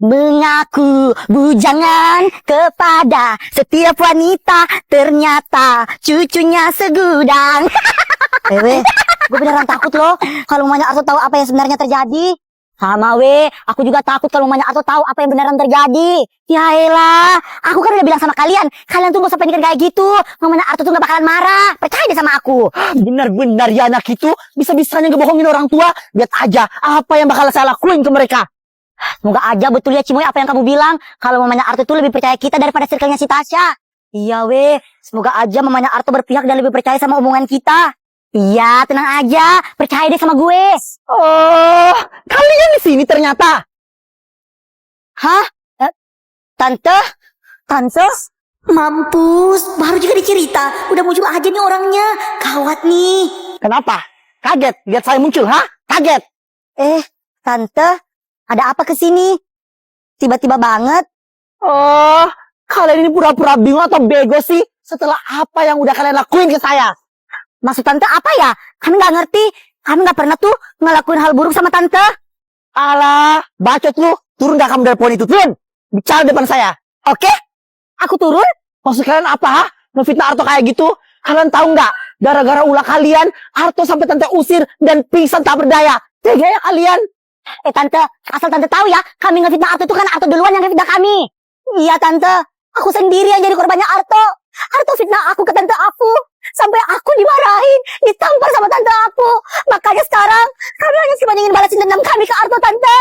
Mengaku bujangan kepada setiap wanita, ternyata cucunya segudang. Gue beneran takut loh kalau mamanya Arto tahu apa yang sebenarnya terjadi. Sama aku juga takut kalau mamanya Arto tahu apa yang beneran terjadi. Ya elah, aku kan udah bilang sama kalian tuh gak usah panikan kayak gitu. Mamanya Arto tuh gak bakalan marah, percaya deh sama aku. Benar-benar ya anak itu bisa-bisanya ngebohongin orang tua. Lihat aja apa yang bakal saya lakuin ke mereka. Semoga aja betul ya Cimoy apa yang kamu bilang. Kalau mamanya Arto tuh lebih percaya kita daripada circle-nya si Tasya. Iya semoga aja mamanya Arto berpihak dan lebih percaya sama omongan kita. Iya, tenang aja, percaya deh sama gue. Oh, kalian di sini ternyata. Hah? Tante? Mampus, baru juga dicerita. Udah muncul aja nih orangnya. Gawat nih. Kenapa? Kaget lihat saya muncul, ha? Kaget. Tante, ada apa kesini? Tiba-tiba banget. Oh, kalian ini pura-pura bingung atau bego sih? Setelah apa yang udah kalian lakuin ke saya? Maksud tante apa ya? Kami gak ngerti. Kami gak pernah tuh ngelakuin hal buruk sama tante. Alah, bacot lu. Turun gak kamu dari pohon itu? Turun. Bicara depan saya. Oke? Aku turun? Maksud kalian apa, ha? Ngefitnah Arto kayak gitu? Kalian tahu nggak? Gara-gara ulah kalian, Arto sampai tante usir dan pingsan tak berdaya. Tega ya kalian? Tante, asal tante tahu ya, kami ngefitnah Arto itu kan Arto duluan yang ngefitnah kami. Iya tante, aku sendiri yang jadi korbannya Arto. Arto fitnah aku ke tante aku. Sampai aku dimarahin, ditampar sama tante aku. Makanya sekarang, kami hanya cuma ingin balasin dendam kami ke Arto tante.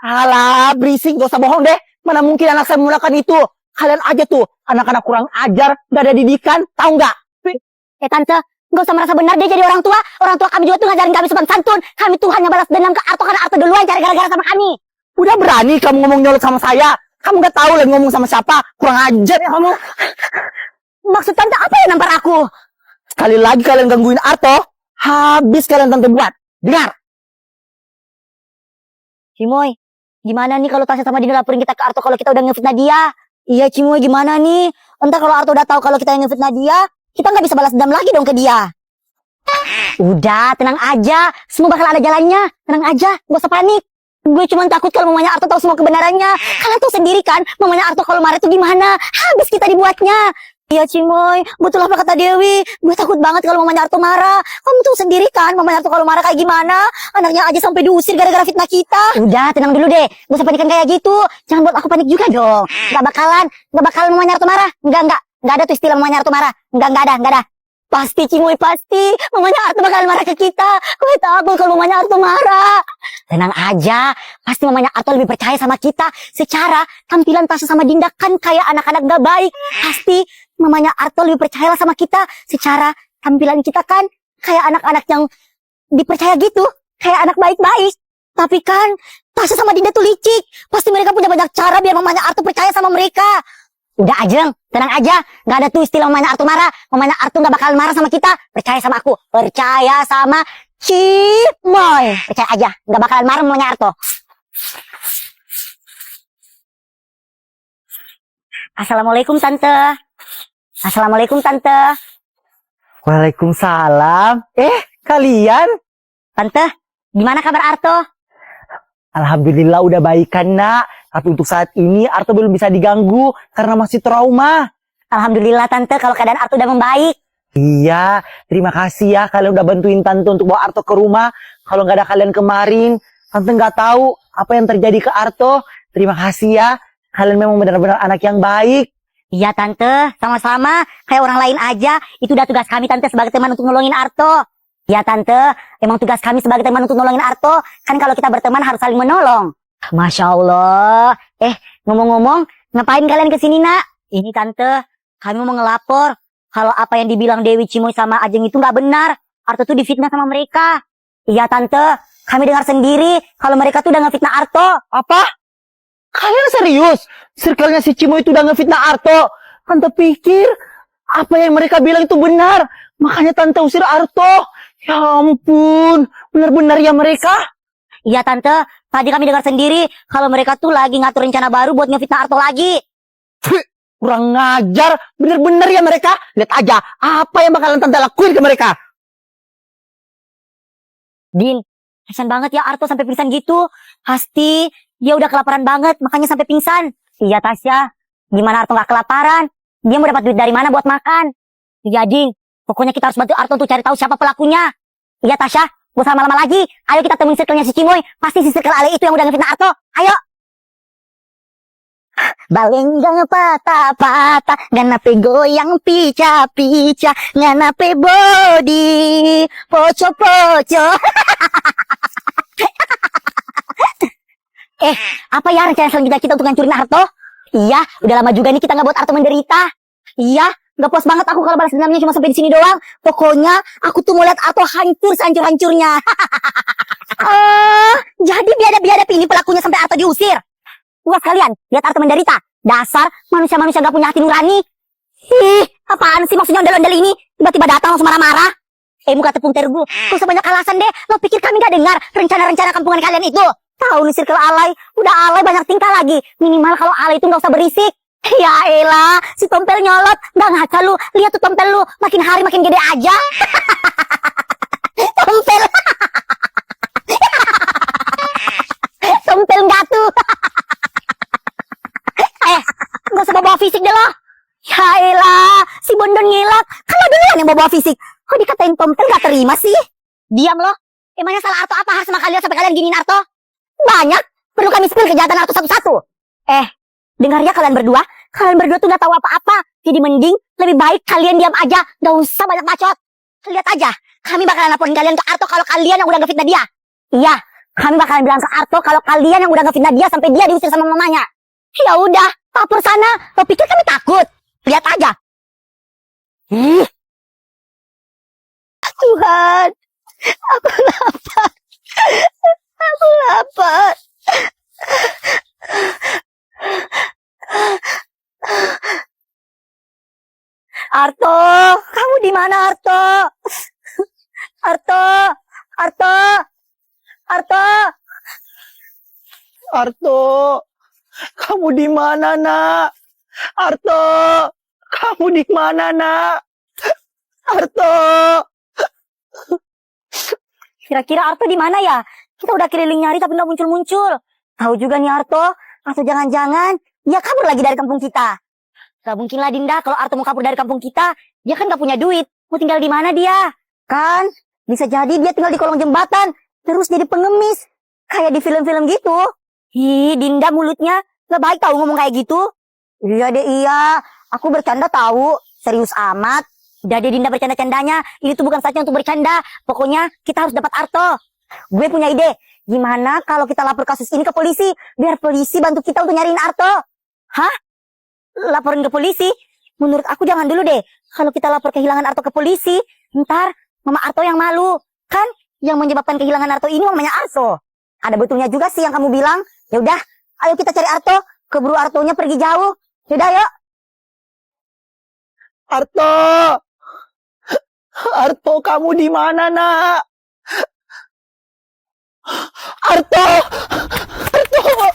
Alah, berisik, gak usah bohong deh. Mana mungkin anak saya melakukan itu? Kalian aja tuh, anak-anak kurang ajar, gak ada didikan, tahu nggak? Tante, gak usah merasa benar dia jadi orang tua. Orang tua kami juga tuh ngajarin kami sopan santun. Kami tuh hanya balas dendam ke Arto karena Arto duluan cari gara-gara sama kami. Udah berani kamu ngomong nyolot sama saya? Kamu gak tahu lagi ngomong sama siapa? Kurang ajar ya kamu. Maksud tante apa ya nampar aku? Sekali lagi kalian gangguin Arto, habis kalian tante buat. Dengar. Cimoy, gimana nih kalau Tasya sama Dina laporin kita ke Arto kalau kita udah ngefitnah dia? Iya Cimoy, gimana nih? Entar kalau Arto udah tahu kalau kita yang ngefitnah dia, kita nggak bisa balas dendam lagi dong ke dia. Udah, tenang aja. Semua bakal ada jalannya. Tenang aja, gak usah panik. Gue cuma takut kalau mamanya Arto tahu semua kebenarannya. Kalian tuh sendiri kan, mamanya Arto kalau marah itu gimana? Habis kita dibuatnya. Iya Cimoy, betul apa kata Dewi. Gue takut banget kalau mamanya Arto marah. Kamu tuh sendiri kan, mamanya Arto kalau marah kayak gimana? Anaknya aja sampai diusir gara-gara fitnah kita. Udah, tenang dulu deh. Gak usah panikan kayak gitu. Jangan buat aku panik juga dong. Gak bakalan mamanya Arto marah. Enggak. Gak ada tuh istilah mamanya Arto marah. Enggak ada. Pasti Cimoy, pasti. Mamanya Arto bakal marah ke kita. Gue takut kalau mamanya Arto marah. Tenang aja. Pasti mamanya Arto lebih percaya sama kita. Secara tampilan Tasya sama Dinda kan kayak anak-anak gak baik. Pasti mamanya Arto lebih percaya sama kita. Secara tampilan kita kan kayak anak-anak yang dipercaya gitu. Kayak anak baik-baik. Tapi kan Tasya sama Dinda tuh licik. Pasti mereka punya banyak cara biar mamanya Arto percaya sama mereka. Udah Ajeng, tenang aja. Gak ada tuh istilah mamanya Arto marah. Mamanya Arto gak bakal marah sama kita. Percaya sama aku. Percaya sama Cimoy. Percaya aja, gak bakalan marah mamanya Arto. Assalamualaikum Tante. Waalaikumsalam. Kalian? Tante, gimana kabar Arto? Alhamdulillah udah baikan nak. Tapi untuk saat ini Arto belum bisa diganggu karena masih trauma. Alhamdulillah Tante kalau keadaan Arto udah membaik. Iya, terima kasih ya kalian udah bantuin Tante untuk bawa Arto ke rumah. Kalau nggak ada kalian kemarin, Tante nggak tahu apa yang terjadi ke Arto. Terima kasih ya, kalian memang benar-benar anak yang baik. Iya Tante, sama-sama. Kayak orang lain aja. Itu udah tugas kami Tante sebagai teman untuk nolongin Arto. Iya Tante, emang tugas kami sebagai teman untuk nolongin Arto. Kan kalau kita berteman harus saling menolong. Masya Allah. Ngomong-ngomong, ngapain kalian kesini nak? Ini Tante, kami mau ngelapor. Kalau apa yang dibilang Dewi, Cimoy sama Ajeng itu nggak benar. Arto tuh difitnah sama mereka. Iya Tante, kami dengar sendiri kalau mereka tuh udah ngefitnah Arto. Apa? Kalian serius? Circle-nya si Cimoy itu udah ngefitnah Arto? Tante pikir apa yang mereka bilang itu benar. Makanya Tante usir Arto. Ya ampun, benar-benar ya mereka? Iya Tante, tadi kami dengar sendiri kalau mereka tuh lagi ngatur rencana baru buat ngefitnah Arto lagi. Kurang ngajar, bener-bener ya mereka. Lihat aja, apa yang bakalan Tante lakuin ke mereka. Din, kasian banget ya Arto sampai pingsan gitu. Pasti Dia udah kelaparan banget, makanya sampai pingsan. Iya Tasya, gimana Arto gak kelaparan? Dia mau dapat duit dari mana buat makan? Iya Ding, pokoknya kita harus bantu Arto untuk cari tahu siapa pelakunya. Iya Tasya, gak usah lama-lama lagi. Ayo kita temuin circle-nya si Cimoy. Pasti si circle Ale itu yang udah ngefitnah Arto. Ayo. Balenggang patah-patah, nganape goyang pica-pica, nganape body, poco-poco. Apa ya rencana selanjutnya kita untuk ngancurin Arto? Iya, udah lama juga nih kita nggak buat Arto menderita. Iya, nggak puas banget aku kalau balas dendamnya cuma sampai di sini doang. Pokoknya aku tuh mau lihat Arto hancur sehancur-hancurnya. Jadi biadab-biadab ini pelakunya sampai Arto diusir. Puas kalian lihat Arto menderita. Dasar manusia-manusia nggak punya hati nurani. Ih, apaan sih maksudnya ondel-ondel ini? Tiba-tiba datang langsung marah-marah. Muka tepung tergu, gak usah banyak alasan deh. Lo pikir kami gak dengar rencana-rencana kampungan kalian itu? Tahu nih circle alay, udah alay banyak tingkah lagi. Minimal kalau alay itu gak usah berisik. Ya elah, si tompel nyolot. Gak ngaca lu, lihat tuh tompel lu. Makin hari makin gede aja. Tompel. Tompel gak tuh. Gak usah bawa fisik deh lo. Ya elah, si Bondon ngelak. Kalau duluan yang bawa fisik. Kok dikatain tompel gak terima sih? Diam loh. Emangnya salah Arto apa harus sama kalian sampai kalian giniin Arto? Banyak. Perlu kami spill kejahatan Arto satu-satu. Dengar ya kalian berdua. Kalian berdua tuh gak tahu apa-apa. Jadi mending lebih baik kalian diam aja. Gak usah banyak bacot. Lihat aja. Kami bakalan laporin kalian ke Arto kalau kalian yang udah ngefitnah dia. Iya. Kami bakalan bilang ke Arto kalau kalian yang udah ngefitnah dia sampai dia diusir sama mamanya. Ya udah. Lapor sana. Lo pikir kami takut? Lihat aja. Tuhan, aku lapar. Aku lapar. Arto, kamu di mana Arto? Arto, Arto, Arto. Arto, kamu di mana, Nak? Arto, kamu di mana, Nak? Arto. Kira-kira Arto di mana ya? Kita udah keliling nyari tapi nggak muncul-muncul. Tahu juga nih Arto, atau jangan-jangan dia kabur lagi dari kampung kita. Gak mungkin lah Dinda kalau Arto mau kabur dari kampung kita. Dia kan gak punya duit. Mau tinggal di mana dia? Kan bisa jadi dia tinggal di kolong jembatan terus jadi pengemis kayak di film-film gitu. Hi, Dinda mulutnya gak baik tahu ngomong kayak gitu. Iya deh iya, aku bercanda tahu. Serius amat. Udah deh Dinda bercanda-candanya. Ini tuh bukan saatnya untuk bercanda. Pokoknya kita harus dapat Arto. Gue punya ide. Gimana kalau kita lapor kasus ini ke polisi? Biar polisi bantu kita untuk nyariin Arto. Hah? Laporin ke polisi? Menurut aku jangan dulu deh. Kalau kita lapor kehilangan Arto ke polisi, ntar Mama Arto yang malu. Kan yang menyebabkan kehilangan Arto ini mamanya Arto. Ada betulnya juga sih yang kamu bilang. Ya udah, ayo kita cari Arto. Keburu Artonya pergi jauh. Yaudah yuk. Arto. Arto, kamu di mana, Nak? Arto. Arto.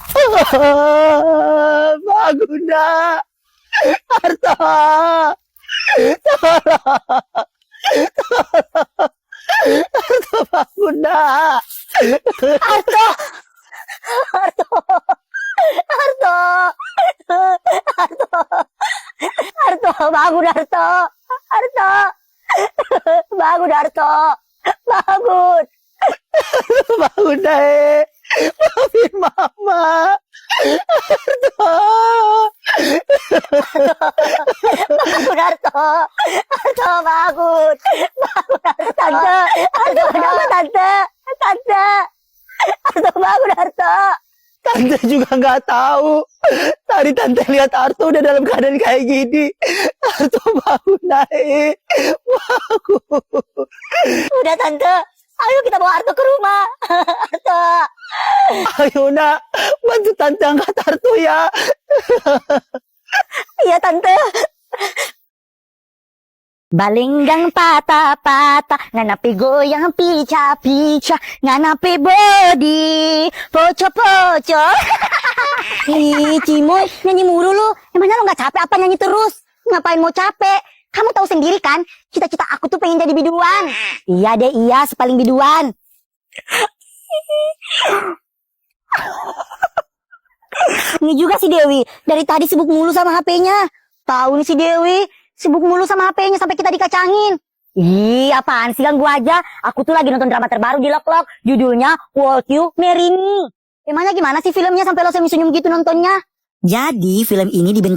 Bagunda. Arto. Arto, Bagunda. Arto. Arto. Arto. Arto. Arto, bangun Arto. Arto. Bangun Arto. Bangun. Bangun deh. Maafin Mama. Arto. Bangun Arto. Arto bangun. Bangun Arto. Tante. Arto kenapa Tante? Tante. Arto bangun Arto. Tante juga nggak tahu. Tadi Tante lihat Arto udah dalam keadaan kayak gini. Arto bangun naik. Bangun. Udah Tante. Ayo kita bawa Arto ke rumah. Arto. Ayo nak, bantu Tante angkat Arto ya. Iya Tante. Balenggang patah-patah, nganape goyang pica-pica, nganape body, poco-poco. Ih, Cimoy, nyanyi mulu lu. Emangnya lu gak capek apa nyanyi terus? Ngapain mau capek? Kamu tahu sendiri kan, cita-cita aku tuh pengen jadi biduan. Iya deh, iya, sepaling biduan. Ini juga si Dewi. Dari tadi sibuk mulu sama HP-nya. Tahu nih si Dewi. Sibuk mulu sama HP-nya sampai kita dikacangin. Ih, apaan sih, ganggu aja. Aku tuh lagi nonton drama terbaru di Loklok. Judulnya Won't You Marry Me. Emangnya gimana sih filmnya sampai lo senyum-senyum gitu nontonnya? Jadi film ini dibentang